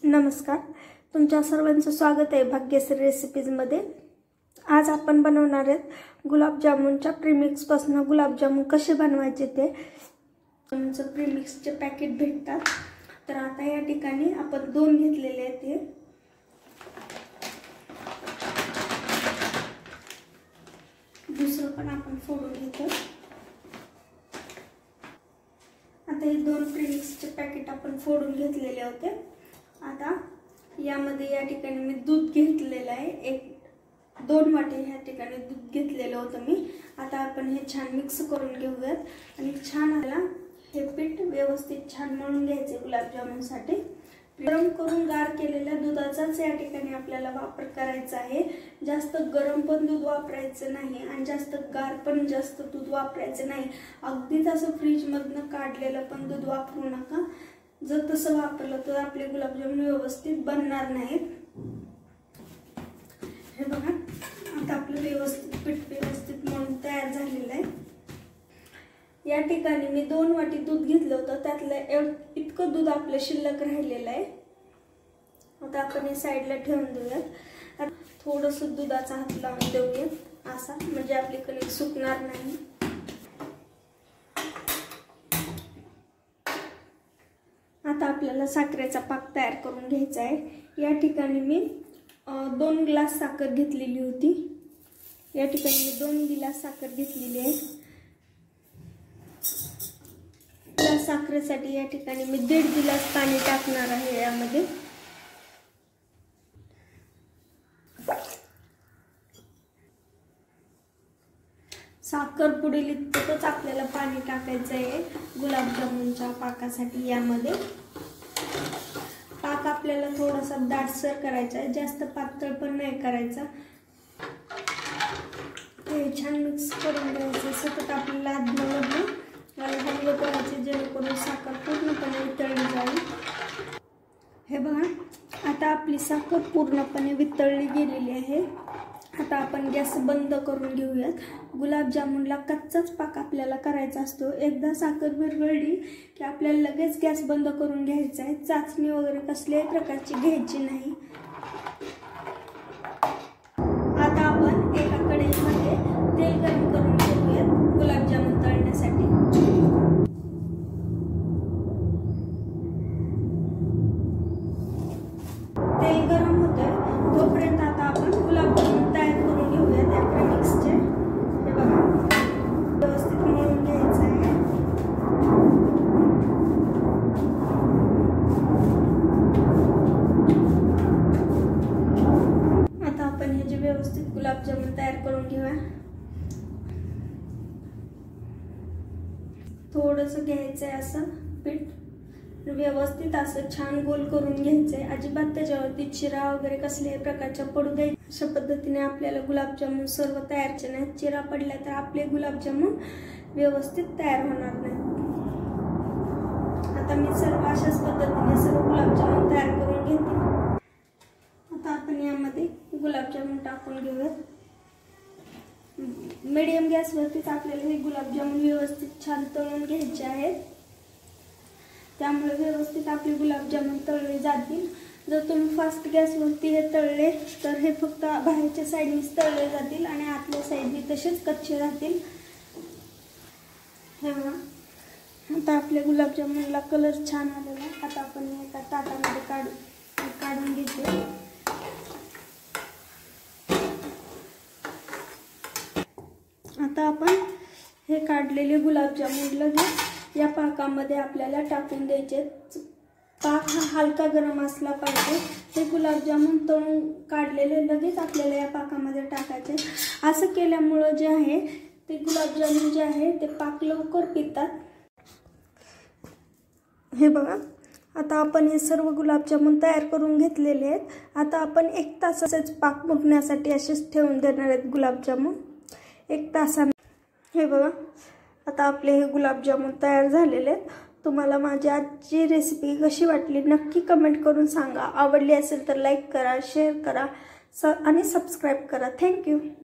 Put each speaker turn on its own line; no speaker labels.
नमस्कार, तुमच्या सर्वांचं स्वागत आहे भाग्यश्री रेसिपीजमध्ये। आज आपण बनवणार आहोत गुलाबजामुनच्या प्रीमिक्स पासून गुलाबजामुन कसे बनवायचे ते। तुमचं प्रीमिक्सचे पॅकेट भेटतात। तर आता या ठिकाणी आपण 2 घेतलेले आहेत। हे दुसरं पण आपण फोडून घेतो। आता हे 2 प्रीमिक्सचे पॅकेट आपण फोडून घेतलेले होते। आता यामध्ये या ठिकाणी मी दूध घेतलेलं आहे। 2 वाटी या ठिकाणी दूध घेतलेलं होतं मी। आता आपण हे छान मिक्स करून घेऊयात आणि छान आपल्याला हे पीठ व्यवस्थित छान मळून घ्यायचे गुलाबजामुनसाठी। गरम करून गार केलेल्या दुधाचाच या ठिकाणी आपल्याला वापर करायचा आहे। जास्त गरम पण दूध वापरायचं नाही आणि जास्त गार पण जास्त दूध वापरायचं नाही। अगदीच असं फ्रीज मधनं काढलेलं पण दूध वापरू नका। जर तसं वापरलं तर आपले गुलाबजामुन व्यवस्थित बनणार नाहीत। हे बघा, आता आपलं पीठ व्यवस्थित मळून तयार झालेलं आहे। या ठिकाणी मी 2 वाटी दूध घेतलं होतं, त्यातलं इतकं दूध आपलं शिल्लक राहिलेलं आहे। आता आपण हे साईडला ठेवून देऊयात। थोडंसं दुधाचा हात लावून देऊयात असा, म्हणजे आपली कणिक सुकणार नाही। आता आपल्याला साखरेचा पाक तयार करून घ्यायचा आहे। या ठिकाणी मी 2 ग्लास साखर घेतलेली होती। या ठिकाणी मी 2 गिलास साखर घेतलेली आहे। ग्लास साखरेसाठी या ठिकाणी मी 1.5 गिलास पाणी टाकणार आहे यामध्ये। साखर पुढील इतकंच आपल्याला पाणी टाकायचं आहे गुलाबजामुनच्या पाकासाठी। यामध्ये पाक आपल्याला थोडासा दाटसर करायचा आहे, जास्त पातळ पण नाही करायचा। हे छान मिक्स करून घ्यायचं। सतत आपल्याला आदमधून हलवं करायचे, जेणेकरून साखर पूर्णपणे वितळली जाईल। हे बघा, आता आपली साखर पूर्णपणे वितळली गेलेली आहे। आता आपण गॅस बंद करून घेऊयात। गुलाबजामुनला कच्चाच पाक आपल्याला करायचा असतो। एकदा साखर विरघळली की आपल्याला लगेच गॅस बंद करून घ्यायचा आहे। चाचणी वगैरे कसल्याही प्रकारची घ्यायची नाही। आता आपण एका कढईमध्ये तेल गरम करून घेऊयात गुलाबजामुन तळण्यासाठी। तेल गरम होतंय तोपर्यंत आता आपण गुलाबजामुन तयार करून घेऊया त्या प्रीमिक्सचे। हे बघा, व्यवस्थित मळून घ्यायचं आहे। आता आपण हे जे व्यवस्थित गुलाबजामुन तयार करून घेऊया। थोडंसं घ्यायचं आहे असं पीठ, व्यवस्थित असं छान गोल करून घ्यायचंय। अजिबात त्याच्यावरती चिरा वगैरे कसल्याही प्रकारच्या पडू द्यायचे। अशा पद्धतीने आपल्याला गुलाबजामुन सर्व तयारचे नाहीत। चिरा पडल्या तर आपले गुलाबजामुन व्यवस्थित तयार होणार नाहीत। आता मी सर्व अशाच पद्धतीने सर्व गुलाबजामुन तयार करून घेते। आता आपण यामध्ये गुलाबजामुन टाकून घेऊयात। मीडियम गॅसवरतीच आपल्याला हे गुलाबजामुन व्यवस्थित छान तळून घ्यायचे आहेत। त्यामुळे व्यवस्थित आपले गुलाबजामुन तळले जातील। जर तुम्ही फास्ट गॅसवरती हे तळले तर हे फक्त बाहेरच्या साईडनीच तळले जातील आणि आतल्या साईडनी तसेच कच्चे राहतील। हे बघा, आता आपल्या गुलाबजामुनला कलर छान आलेला आहे। आता आपण हे एका ताटामध्ये काढून घेतो। आता आपण हे काढलेले गुलाबजामुन लगेच या पाकामध्ये आपल्याला टाकून द्यायचे। पाक हा हलका गरम असला पाहिजे। हे गुलाबजामुन तळून काढलेले लगेच आपल्याला या पाकामध्ये टाकायचे। असं केल्यामुळं जे आहे ते गुलाबजामुन जे आहे ते पाक लवकर पितात। हे बघा, आता आपण हे सर्व गुलाबजामुन तयार करून घेतलेले आहेत। आता आपण 1 तासाचेच पाक मुरण्यासाठी असेच ठेवून देणार आहेत गुलाबजामुन 1 तासाने। हे बघा, आता आपले हे गुलाबजामुन तयार झालेले आहेत। तुम्हाला माझी आजची रेसिपी कशी वाटली नक्की कमेंट करून सांगा। आवडली असेल तर लाईक करा, शेअर करा आणि सबस्क्राईब करा। थँक्यू।